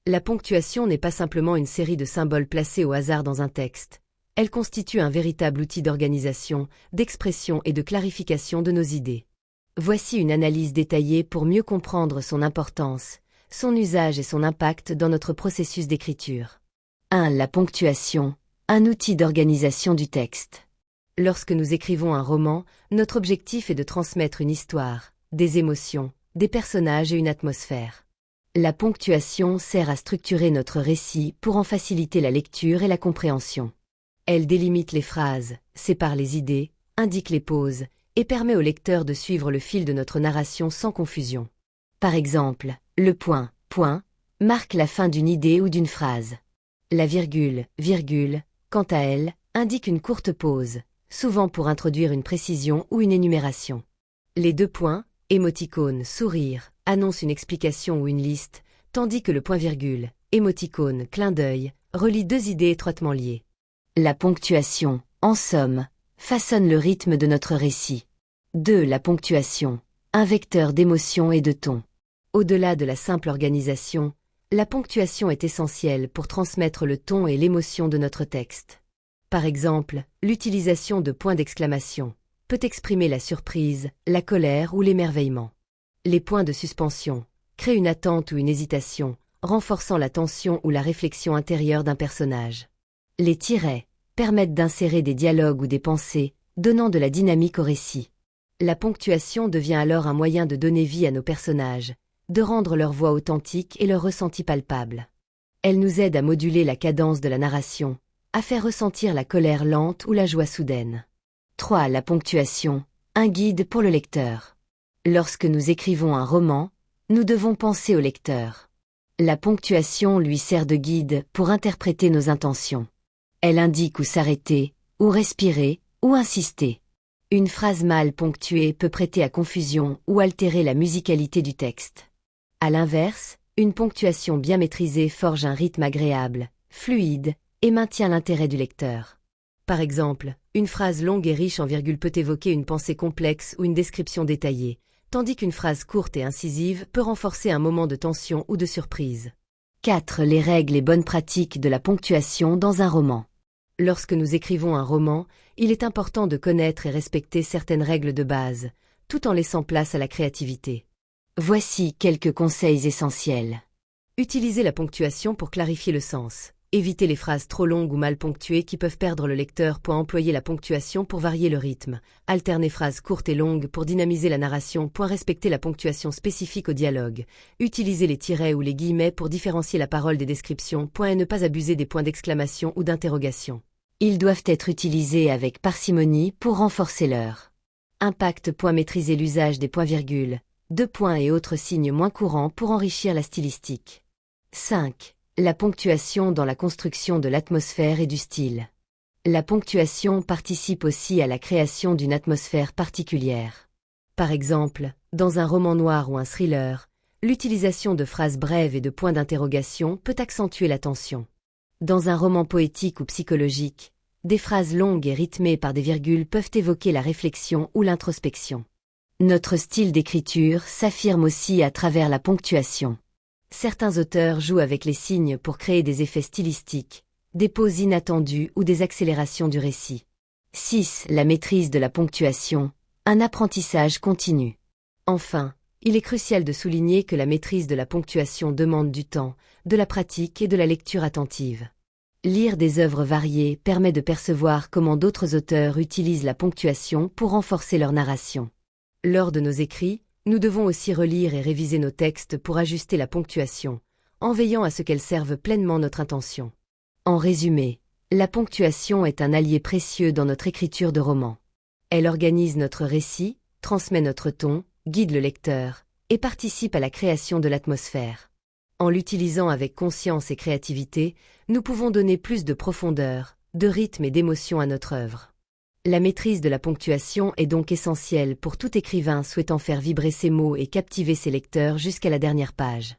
La ponctuation n'est pas simplement une série de symboles placés au hasard dans un texte. Elle constitue un véritable outil d'organisation, d'expression et de clarification de nos idées. Voici une analyse détaillée pour mieux comprendre son importance, son usage et son impact dans notre processus d'écriture. 1. La ponctuation, un outil d'organisation du texte. Lorsque nous écrivons un roman, notre objectif est de transmettre une histoire, des émotions, des personnages et une atmosphère. La ponctuation sert à structurer notre récit pour en faciliter la lecture et la compréhension. Elle délimite les phrases, sépare les idées, indique les pauses, et permet au lecteur de suivre le fil de notre narration sans confusion. Par exemple, le point, marque la fin d'une idée ou d'une phrase. La virgule, quant à elle, indique une courte pause, souvent pour introduire une précision ou une énumération. Les 2 points, émoticône, sourire, annoncent une explication ou une liste, tandis que le point-virgule, émoticône, clin d'œil, relie 2 idées étroitement liées. La ponctuation, en somme, façonne le rythme de notre récit. 2. La ponctuation, un vecteur d'émotion et de ton. Au-delà de la simple organisation, la ponctuation est essentielle pour transmettre le ton et l'émotion de notre texte. Par exemple, l'utilisation de points d'exclamation peut exprimer la surprise, la colère ou l'émerveillement. Les points de suspension créent une attente ou une hésitation, renforçant la tension ou la réflexion intérieure d'un personnage. Les tirets permettent d'insérer des dialogues ou des pensées, donnant de la dynamique au récit. La ponctuation devient alors un moyen de donner vie à nos personnages, de rendre leur voix authentique et leur ressenti palpable. Elle nous aide à moduler la cadence de la narration, à faire ressentir la colère lente ou la joie soudaine. 3. La ponctuation, un guide pour le lecteur. Lorsque nous écrivons un roman, nous devons penser au lecteur. La ponctuation lui sert de guide pour interpréter nos intentions. Elle indique où s'arrêter, où respirer, où insister. Une phrase mal ponctuée peut prêter à confusion ou altérer la musicalité du texte. À l'inverse, une ponctuation bien maîtrisée forge un rythme agréable, fluide, et maintient l'intérêt du lecteur. Par exemple, une phrase longue et riche en virgule peut évoquer une pensée complexe ou une description détaillée, tandis qu'une phrase courte et incisive peut renforcer un moment de tension ou de surprise. 4. Les règles et bonnes pratiques de la ponctuation dans un roman. Lorsque nous écrivons un roman, il est important de connaître et respecter certaines règles de base, tout en laissant place à la créativité. Voici quelques conseils essentiels. Utilisez la ponctuation pour clarifier le sens. Évitez les phrases trop longues ou mal ponctuées qui peuvent perdre le lecteur. Employer la ponctuation pour varier le rythme. Alternez phrases courtes et longues pour dynamiser la narration. Respecter la ponctuation spécifique au dialogue. Utilisez les tirets ou les guillemets pour différencier la parole des descriptions. Et ne pas abuser des points d'exclamation ou d'interrogation. Ils doivent être utilisés avec parcimonie pour renforcer leur impact. Maîtriser l'usage des points-virgules, 2 points et autres signes moins courants pour enrichir la stylistique. 5. La ponctuation dans la construction de l'atmosphère et du style. La ponctuation participe aussi à la création d'une atmosphère particulière. Par exemple, dans un roman noir ou un thriller, l'utilisation de phrases brèves et de points d'interrogation peut accentuer la tension. Dans un roman poétique ou psychologique, des phrases longues et rythmées par des virgules peuvent évoquer la réflexion ou l'introspection. Notre style d'écriture s'affirme aussi à travers la ponctuation. Certains auteurs jouent avec les signes pour créer des effets stylistiques, des pauses inattendues ou des accélérations du récit. 6. La maîtrise de la ponctuation, un apprentissage continu. Enfin, il est crucial de souligner que la maîtrise de la ponctuation demande du temps, de la pratique et de la lecture attentive. Lire des œuvres variées permet de percevoir comment d'autres auteurs utilisent la ponctuation pour renforcer leur narration. Lors de nos écrits, nous devons aussi relire et réviser nos textes pour ajuster la ponctuation, en veillant à ce qu'elle serve pleinement notre intention. En résumé, la ponctuation est un allié précieux dans notre écriture de roman. Elle organise notre récit, transmet notre ton, guide le lecteur, et participe à la création de l'atmosphère. En l'utilisant avec conscience et créativité, nous pouvons donner plus de profondeur, de rythme et d'émotion à notre œuvre. La maîtrise de la ponctuation est donc essentielle pour tout écrivain souhaitant faire vibrer ses mots et captiver ses lecteurs jusqu'à la dernière page.